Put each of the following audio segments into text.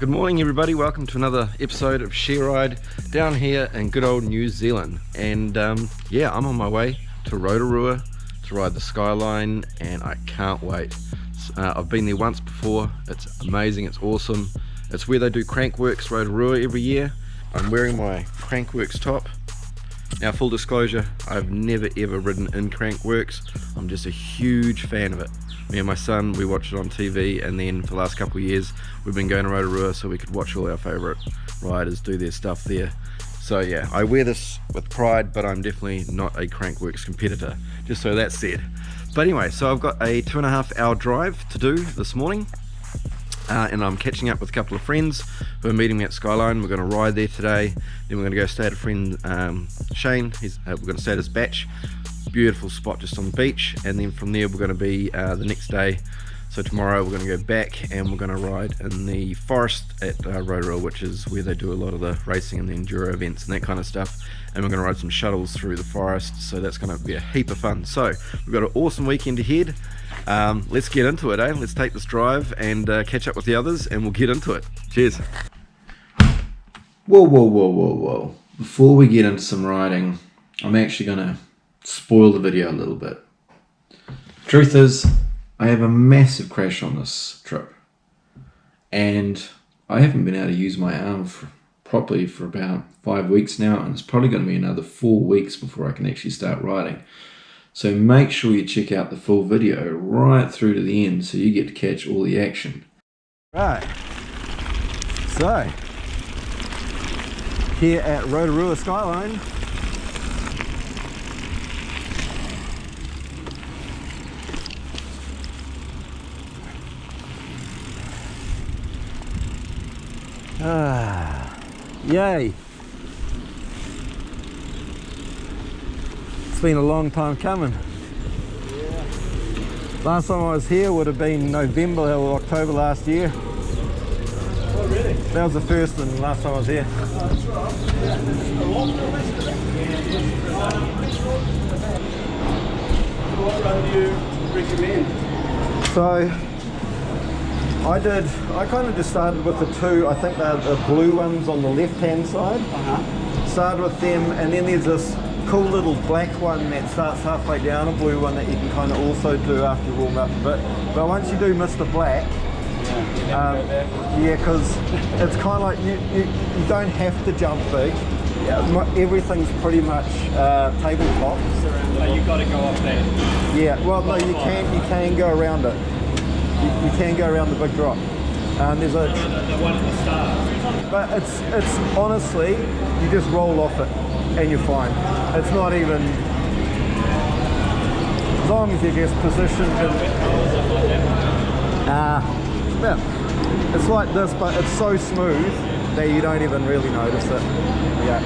Good morning everybody, welcome to another episode of Share Ride down here in good old New Zealand. And yeah, I'm on my way to Rotorua to ride the Skyline and I can't wait. I've been there once before, it's amazing, it's awesome. It's where they do Crankworks Rotorua every year. I'm wearing my Crankworks top. Now full disclosure, I've never ever ridden in Crankworks. I'm just a huge fan of it. Me and my son, we watch it on TV, and then for the last couple of years we've been going to Rotorua so we could watch all our favourite riders do their stuff there. So yeah, I wear this with pride, but I'm definitely not a Crankworks competitor, just so that's said. But anyway, so I've got a 2.5 hour drive to do this morning, and I'm catching up with a couple of friends who are meeting me at Skyline. We're going to ride there today, then we're going to go stay at a friend Shane. We're going to stay at his batch. Beautiful spot just on the beach, and then from there we're going to be the next day. So tomorrow we're going to go back and we're going to ride in the forest at Rotorua, which is where they do a lot of the racing and the enduro events and that kind of stuff. And we're going to ride some shuttles through the forest, so that's going to be a heap of fun. So we've got an awesome weekend ahead. Let's get into it, eh? Let's take this drive and catch up with the others, and we'll get into it. Cheers. Whoa. Before we get into some riding, I'm actually going to spoil the video a little bit. Truth is, I have a massive crash on this trip, and I haven't been able to use my arm properly for about 5 weeks now, and it's probably going to be another 4 weeks before I can actually start riding. So make sure you check out the full video right through to the end so you get to catch all the action. Right, so here at Rotorua Skyline, yay! It's been a long time coming. Yeah. Last time I was here would have been November or October last year. Oh really? That was the first and last time I was here. Oh, that's right. So what run do you recommend? So I kind of just started with the two, I think they're the blue ones on the left hand side. Started with them, and then there's this cool little black one that starts halfway down, a blue one that you can kind of also do after you warm up a bit. But once you do Mr. Black, yeah, because it's kind of like you don't have to jump big. Yeah. Everything's pretty much tabletop. So you've got to go up there. Yeah, well no, you can go around it. You can go around the big drop. There's a the one at the start. but it's honestly, you just roll off it and you're fine. It's not even, as long as you're just positioned yeah, it's like this, but it's so smooth that you don't even really notice it. Yeah.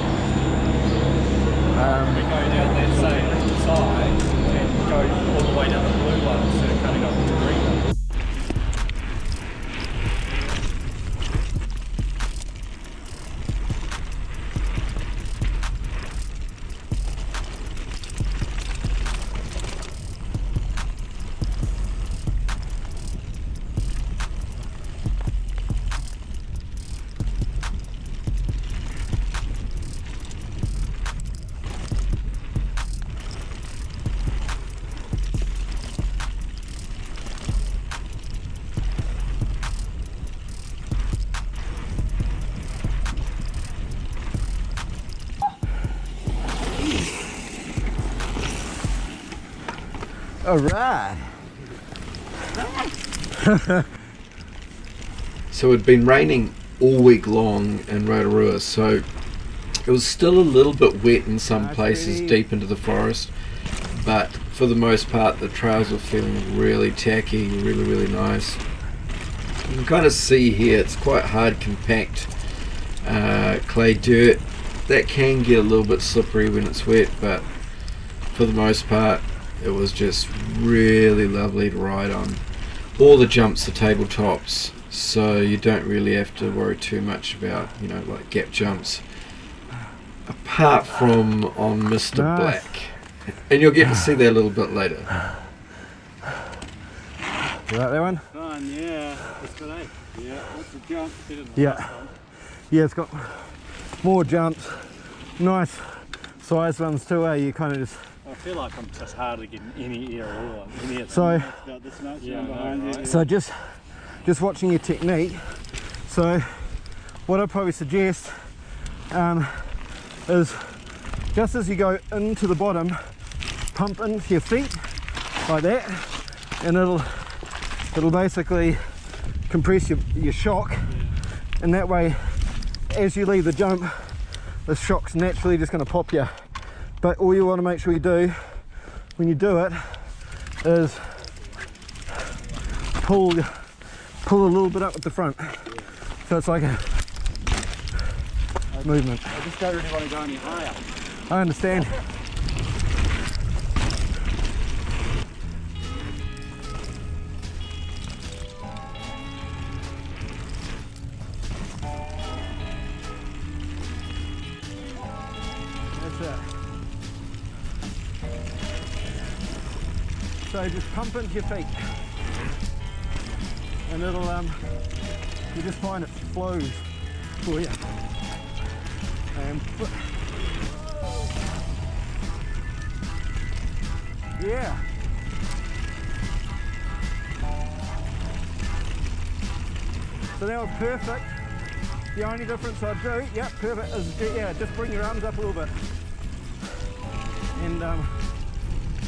We go down that same side and go all the way down the blue one instead of cutting off the green one. Alright. So it'd been raining all week long in Rotorua, so it was still a little bit wet in some places deep into the forest, but for the most part the trails were feeling really tacky, really nice. You can kind of see here it's quite hard, compact clay dirt that can get a little bit slippery when it's wet, but for the most part it was just really lovely to ride on. All the jumps are tabletops, so you don't really have to worry too much about, you know, like gap jumps, apart from on Mr. Black, and you'll get to see that a little bit later. You like that one? Fun, yeah. That's good, eh? Yeah, what's the jump? Yeah. Yeah, it's got more jumps. Nice size ones too, eh? You kind of just... I feel like I'm just hardly getting any air at all. So, about this much behind you. so just watching your technique. So what I'd probably suggest is just as you go into the bottom, pump into your feet like that, and it'll basically compress your shock, and that way as you leave the jump, the shock's naturally just going to pop you. But all you want to make sure you do when you do it is pull a little bit up at the front, so it's like a movement. I just don't really want to go any higher. I understand. That's it. So just pump into your feet, and it'll you just find it flows for you. And yeah. So that was perfect. The only difference I'd do, yeah, perfect, is yeah, just bring your arms up a little bit. And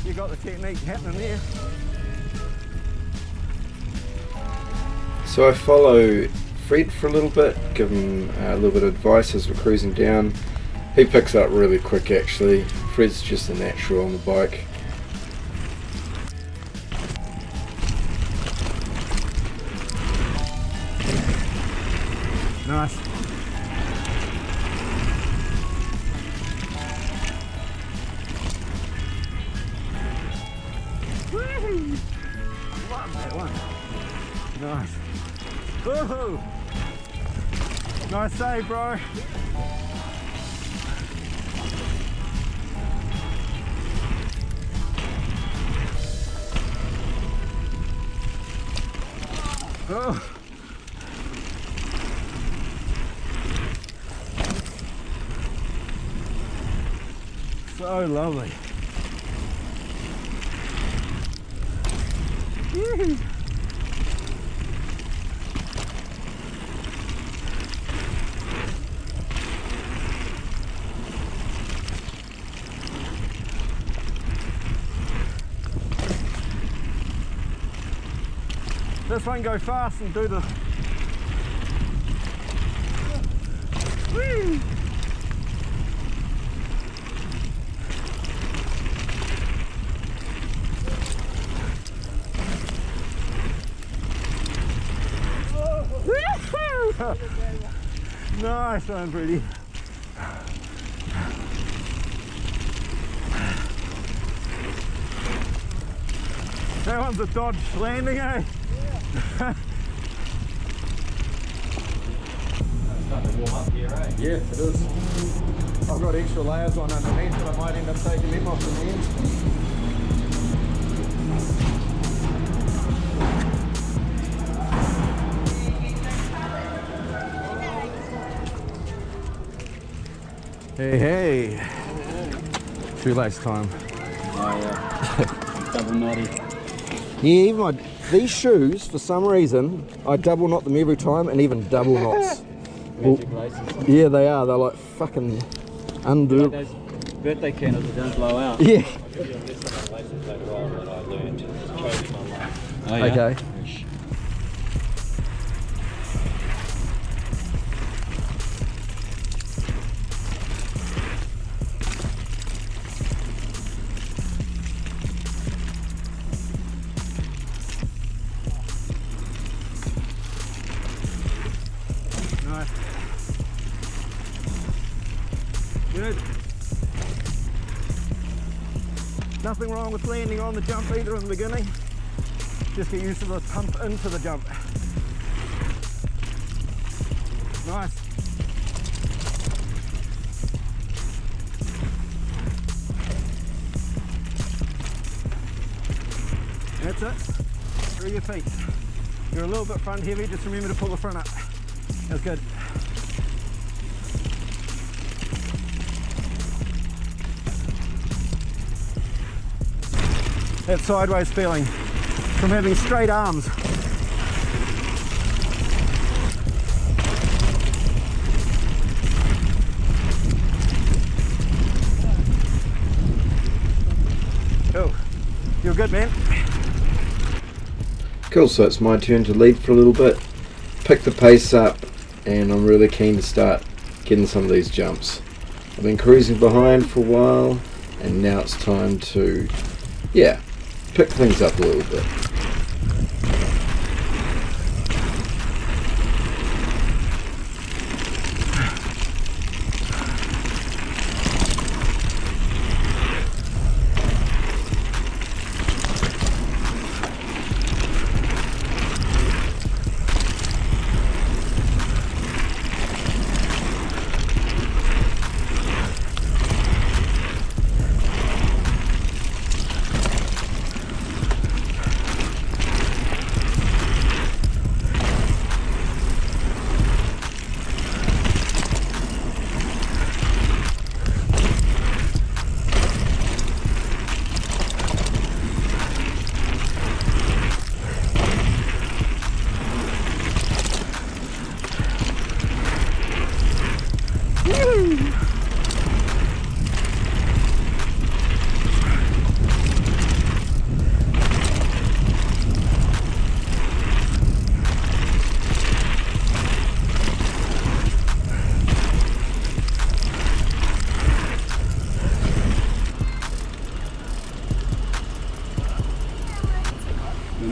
you got the technique happening there. So I follow Fred for a little bit, give him a little bit of advice as we're cruising down. He picks up really quick actually. Fred's just a natural on the bike. Nice. Woo-hoo. Love that one. Nice. Woohoo! Nice save, bro. Oh. So lovely. Woo-hoo. This one, go fast and do the... Woo. Nice one, Brady. That one's a dodge landing, eh? Starting to warm up here, eh? Yeah, it is. I've got extra layers on underneath, but I might end up taking them off in the end. Hey, hey. Shoelace time. Oh yeah. Double knotty. Yeah, even these shoes, for some reason, I double knot them every time, and even double knots. Magic laces. Yeah, they are. They're like fucking undo. Like those birthday candles that don't blow out. Yeah. I'll give you a list of my laces later on that I learned. Just chose my life. Oh, yeah? Okay. Nice. Good. Nothing wrong with landing on the jump either in the beginning. Just get used to the pump into the jump. Nice. That's it. Through your feet. You're a little bit front heavy, just remember to pull the front up. That's good. That sideways feeling from having straight arms. Cool. You're good, man. Cool, so it's my turn to lead for a little bit, pick the pace up, and I'm really keen to start getting some of these jumps. I've been cruising behind for a while, and now it's time to, yeah, pick things up a little bit.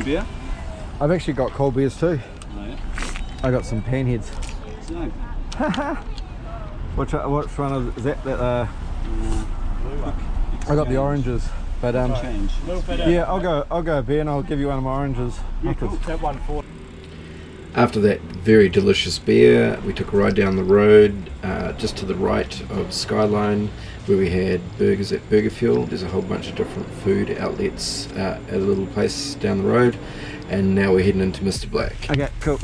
Beer? I've actually got cold beers too. Oh, yeah. I got some panheads. No. Which one is that? Blue one. I got the oranges, but Change. yeah, I'll go a beer and I'll give you one of my oranges. Yeah, cool. That one for. After that very delicious beer, we took a ride down the road just to the right of Skyline, where we had burgers at Burger Fuel. There's a whole bunch of different food outlets at a little place down the road, and now we're heading into Mr. Black. Okay, cool.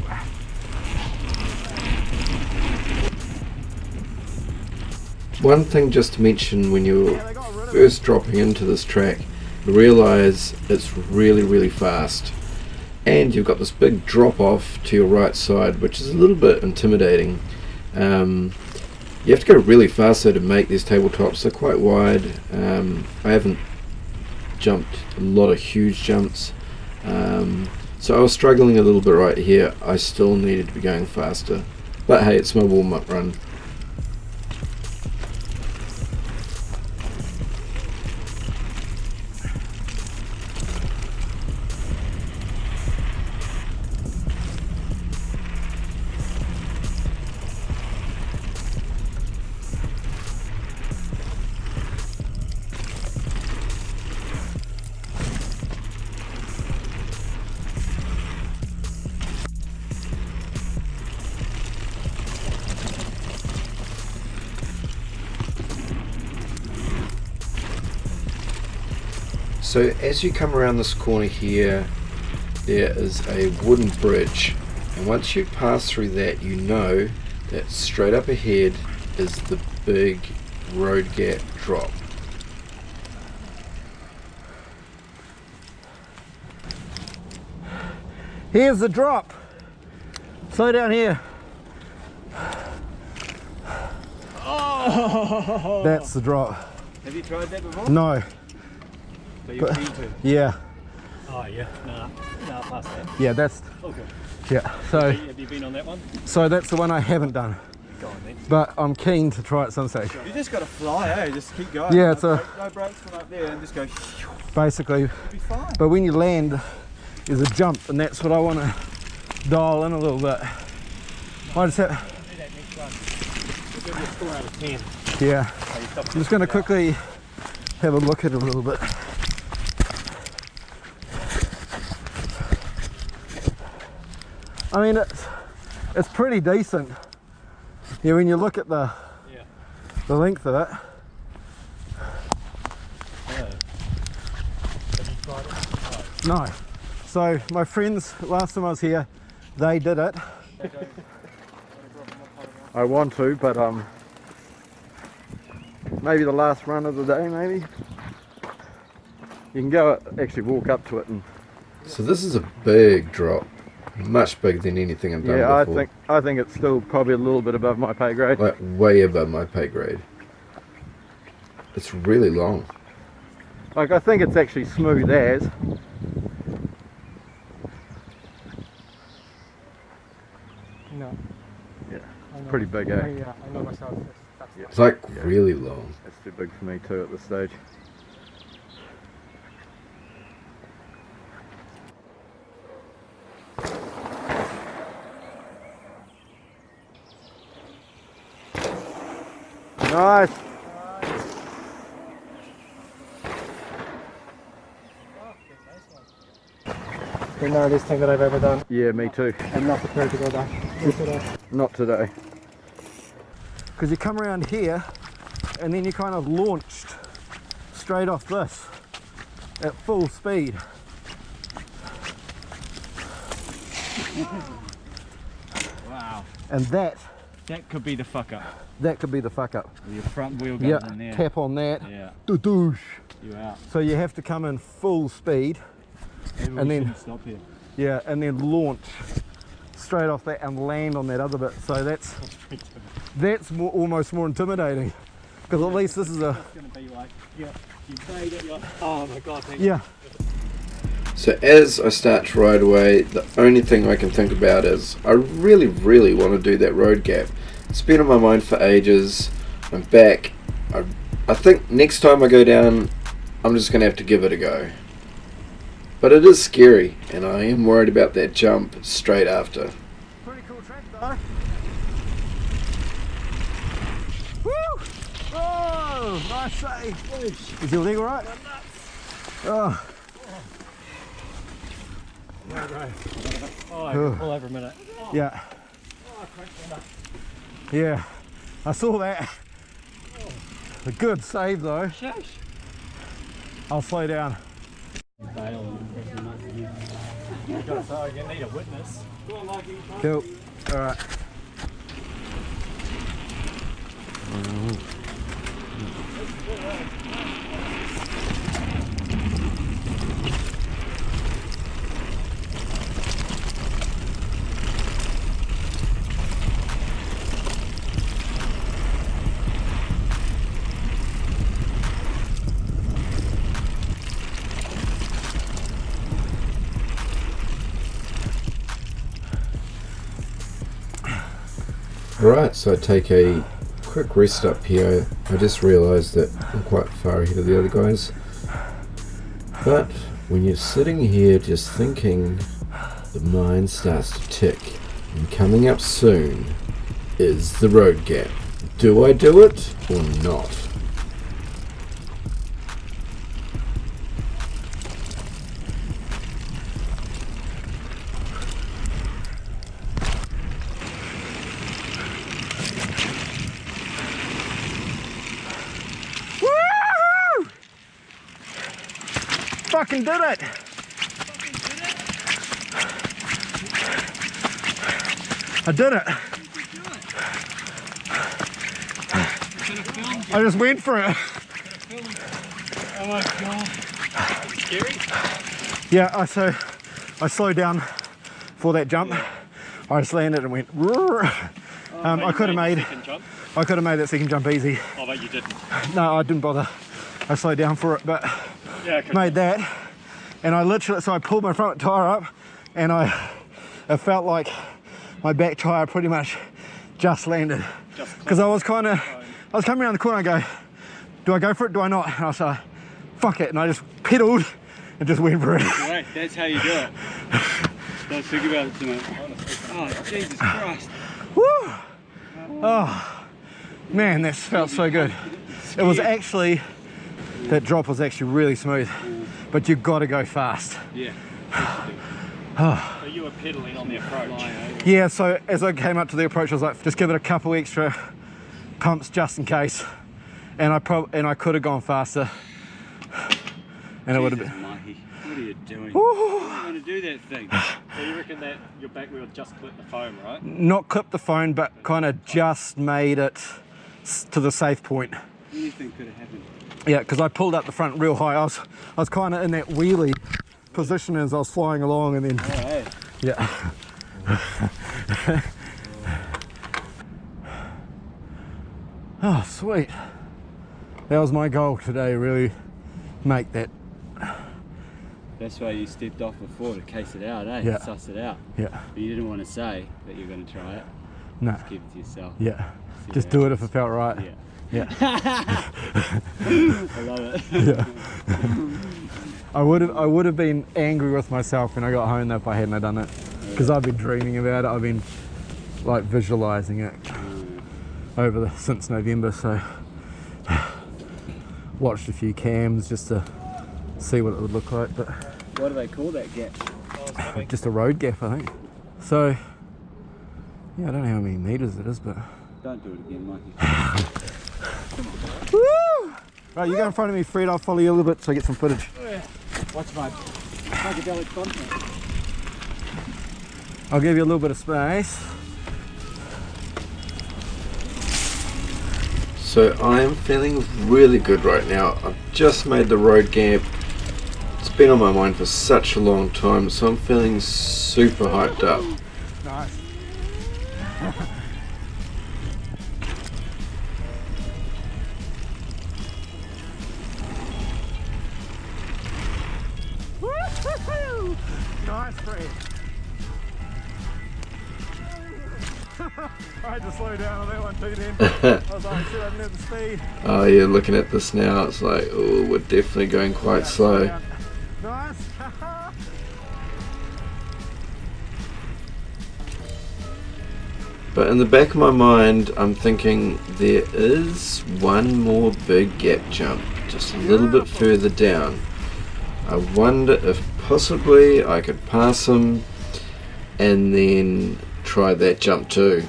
One thing just to mention when you're first dropping into this track, you realise it's really fast. And you've got this big drop off to your right side, which is a little bit intimidating. You have to go really fast though to make these tabletops. They're quite wide. I haven't jumped a lot of huge jumps, so I was struggling a little bit right here. I still needed to be going faster, but hey, it's my warm-up run. So as you come around this corner here, there is a wooden bridge, and once you pass through that, you know that straight up ahead is the big road gap drop. Here's the drop. Slow down here. Oh! That's the drop. Have you tried that before? No. But you're keen to. Yeah. Oh yeah. Nah, past that. Yeah, that's. Okay. Yeah. So. Have you been on that one? So that's the one I haven't done. Go on then. But I'm keen to try at some stage. You just got to fly, eh? Just keep going. Yeah, it's no brakes from up there and just go. Basically. You'll be fine. But when you land, there's a jump, and that's what I want to dial in a little bit. I just have. Do that next one. We'll give you a score out of 10. Yeah. I'm just going to quickly have a look at it a little bit. I mean, it's pretty decent. Yeah, when you look at the length of it. Have you tried it? No. So my friends, last time I was here, they did it. I want to, but maybe the last run of the day, maybe. You can go actually walk up to it and. So this is a big drop, much bigger than anything I've done before. Yeah, I think it's still probably a little bit above my pay grade. Like way above my pay grade. It's really long. Like I think it's actually smooth as. No. Yeah, it's pretty big, eh? Yeah, I know myself. It's like really long. That's too big for me too at this stage. Nice. The gnarliest thing that I've ever done. Yeah, me too. I'm not prepared to go back. Not today. Because you come around here and then you kind of launched straight off this at full speed. Wow. And that could be the fuck up. could be the fuck up. Your front wheel goes in there. Tap on that. Yeah. Doosh. You're out. So you have to come in full speed. Maybe And we then- shouldn't stop here. Yeah, and then launch straight off that and land on that other bit. So that's almost more intimidating, because at least this is a It's gonna be like, yeah, you made it. You're, oh my god, thank you. yeah. So as I start to ride away, the only thing I can think about is I really, really want to do that road gap. It's been on my mind for ages. I'm back. I think next time I go down, I'm just going to have to give it a go. But it is scary, and I am worried about that jump straight after. Pretty cool track though. Woo! Oh, nice save. Is your leg alright? Oh. Oh, I can pull over a minute. Yeah. Yeah. I saw that. A good save though. I'll slow down. You need a witness. Cool. Alright. Alright, so I take a quick rest up here. I just realised that I'm quite far ahead of the other guys. But when you're sitting here just thinking, the mind starts to tick. And coming up soon is the road gap. Do I do it or not? Woo! Fucking did it! I did it. I just went for it. Oh my god. Scary? Yeah, I slowed down for that jump. I just landed and went. I could have made that second jump easy. Oh, but you didn't. No, I didn't bother. I slowed down for it, but Yeah, made that. And I literally, so I pulled my front tire up, and it felt like my back tire pretty much just landed. Because I was coming around the corner and I go, do I go for it, do I not? And I was like, fuck it, and I just pedaled and just went for it. Right, that's how you do it. Don't think about it too much. Oh, Jesus Christ. Woo! Oh, man, that felt so good. It was actually, that drop was actually really smooth, but you've got to go fast. Yeah. So you were pedaling on the approach. Yeah, so as I came up to the approach, I was like, just give it a couple extra pumps just in case. And I could have gone faster. and it would have Jesus, been. Mikey, what are you doing? Woo. You're going to do that thing. So you reckon that your back wheel just clipped the foam, right? Not clipped the phone, but kind of just made it to the safe point. Anything could have happened. Yeah, because I pulled up the front real high. I was kind of in that wheelie position as I was flying along, and then Oh, hey. yeah. Oh, sweet. That was my goal today, really make that. That's why you stepped off before, to case it out, eh? Yeah. Suss it out. Yeah. But you didn't want to say that you're going to try it. No. Just keep it to yourself. Yeah. See Just what do it happens. if it felt right. Yeah. Yeah. I love it. Yeah. I would have been angry with myself when I got home though if I hadn't have done it, because I've been dreaming about it. I've been like visualizing it since November. So watched a few cams just to see what it would look like, but What do they call that gap? just a road gap, I think. So yeah, I don't know how many meters it is, but Don't do it again, Mikey. woo! Right, you go in front of me, Fred. I'll follow you a little bit so I get some footage. Watch my psychedelic content. I'll give you a little bit of space. So I'm feeling really good right now. I've just made the road gap. It's been on my mind for such a long time, so I'm feeling super hyped up. Nice. Nice, Fred. I had to slow down on that one too then. I was like, shit, I didn't have the speed. Oh yeah, looking at this now, it's like, oh, we're definitely going quite slow. Nice. But in the back of my mind, I'm thinking there is one more big gap jump, just a little bit further down. I wonder if possibly I could pass him and then try that jump too.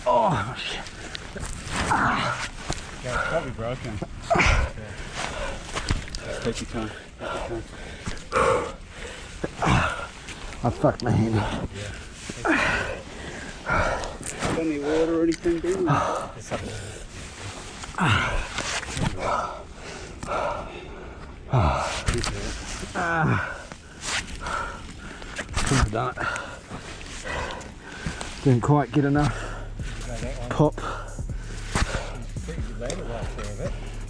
Oh, shit. Yeah, it's probably broken. Take your time. I fucked my hand. Got any water or anything, do you? I've done it. Didn't quite get enough pop.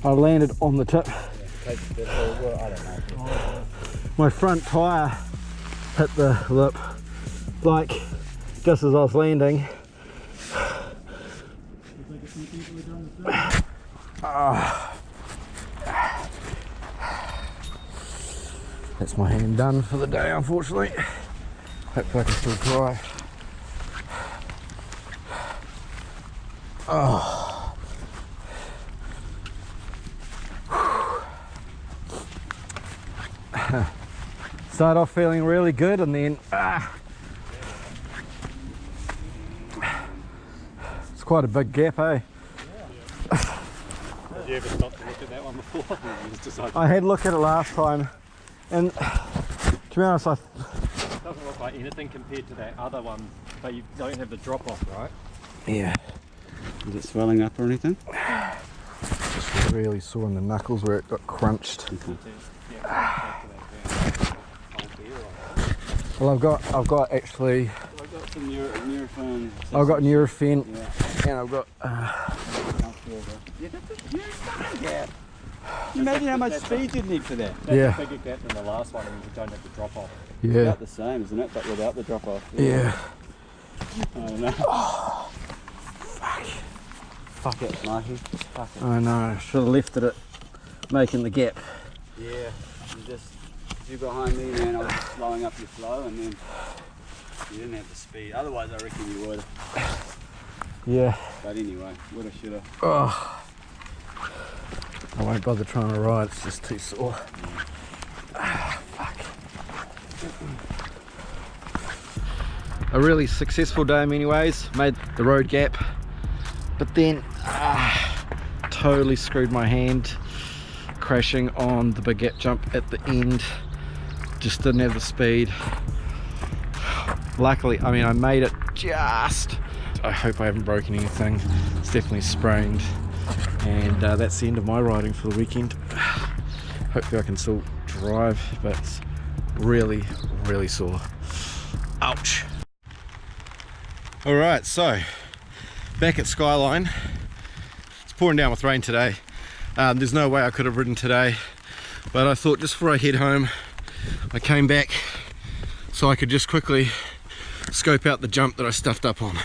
I landed on the tip. My front tyre hit the lip, like just as I was landing. That's my hand done for the day, unfortunately. Hopefully I can still drive. Oh. Start off feeling really good and then it's quite a big gap, eh? Did you ever stop to look at that one before? You just decided I had a look at it last time, and to be honest, it doesn't look like anything compared to that other one, but you don't have the drop off, right? yeah, Is it swelling up or anything? just really sore in the knuckles where it got crunched. Well, I've got actually, I've got some Nurofen. I've got Nurofen, Yeah. and I've got Yeah, that's a huge fucking gap. Imagine how much speed you'd need for that. That's Yeah. a bigger gap than the last one, and you don't have the drop off. yeah, About the same, isn't it? But without the drop off. yeah. I don't know. Fuck it, Mikey. Fuck it. I know. Should have left it at making the gap. Yeah. You behind me, man. I was slowing up your flow, and then You didn't have the speed. Otherwise, I reckon you would. Yeah. But anyway, woulda, shoulda. Oh. I won't bother trying to ride, it's just too sore. Fuck. A really successful day in many ways. Made the road gap, but then totally screwed my hand, crashing on the big gap jump at the end. Just didn't have the speed. Luckily, I mean, I made it just. I hope I haven't broken anything. It's definitely sprained, and that's the end of my riding for the weekend. Hopefully I can still drive, but it's really, really sore. Ouch. Alright, so back at Skyline. It's pouring down with rain today. There's no way I could have ridden today, but I thought just before I head home, I came back so I could just quickly scope out the jump that I stuffed up on.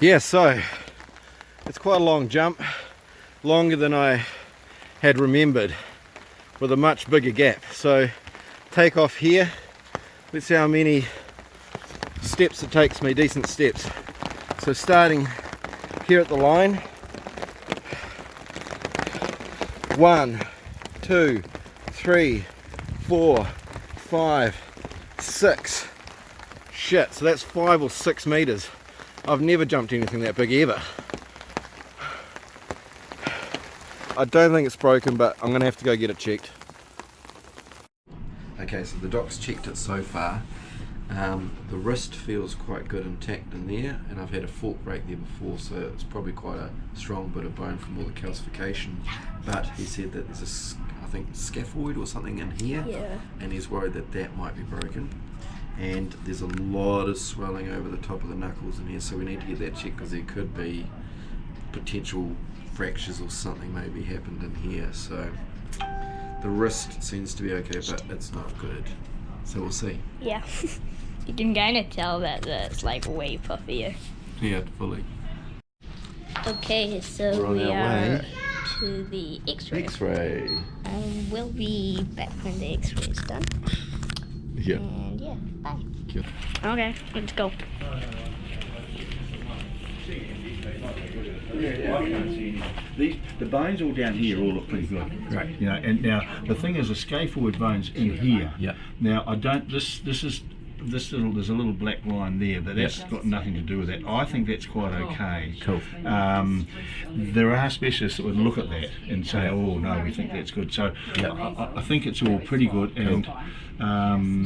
Yeah, so it's quite a long jump, longer than I had remembered, with a much bigger gap. So take off here, let's see how many steps it takes me, decent steps. So starting here at the line, 1, 2, 3, 4, 5, 6. Shit, so that's 5 or 6 meters. I've never jumped anything that big ever. I don't think it's broken, but I'm gonna have to go get it checked. Okay, so the doc's checked it so far. The wrist feels quite good intact in there, and I've had a fork break there before, so it's probably quite a strong bit of bone from all the calcification. But he said that there's I think scaphoid or something in here, and he's worried that that might be broken. And there's a lot of swelling over the top of the knuckles in here, so we need to get that checked because there could be potential fractures or something maybe happened in here. So the wrist seems to be okay, but it's not good. So we'll see. Yeah. You can kind of tell that it's like way puffier. Yeah, fully. Okay, so we are to the X-ray. X-ray. We'll be back when the X-ray is done. Yeah. And yeah, bye. Good. Okay, let's go. The bones all down here all look pretty good. Right. You know, and now the thing is, the scaphoid bones in here. Yeah. Now I don't. This is there's a little black line there, but that's got nothing to do with that. I think that's quite okay. Cool. There are specialists that would look at that and say, oh no, we think that's good. So I think it's all pretty good. And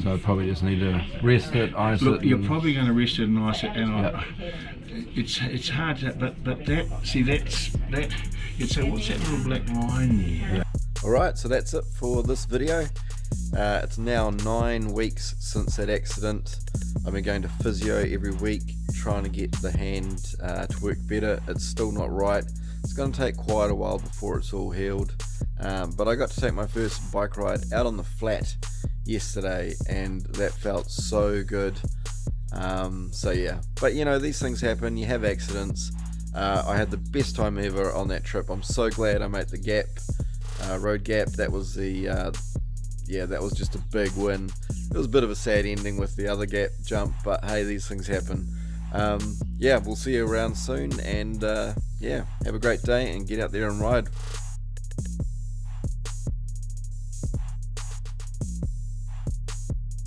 so I probably just need to rest it, ice it. look, you're probably going to rest it and ice it, and it's hard to, but that, see, that's that. You'd say, what's that little black line there? Yeah. Alright, so that's it for this video. It's now 9 weeks since that accident. I've been going to physio every week, trying to get the hand to work better. It's still not right. It's going to take quite a while before it's all healed. But I got to take my first bike ride out on the flat yesterday, and that felt so good. So yeah, but you know, these things happen, you have accidents. I had the best time ever on that trip. I'm so glad I made the gap, road gap. That was the yeah, that was just a big win. It was a bit of a sad ending with the other gap jump, but hey, these things happen. Yeah, we'll see you around soon, and yeah, have a great day and get out there and ride.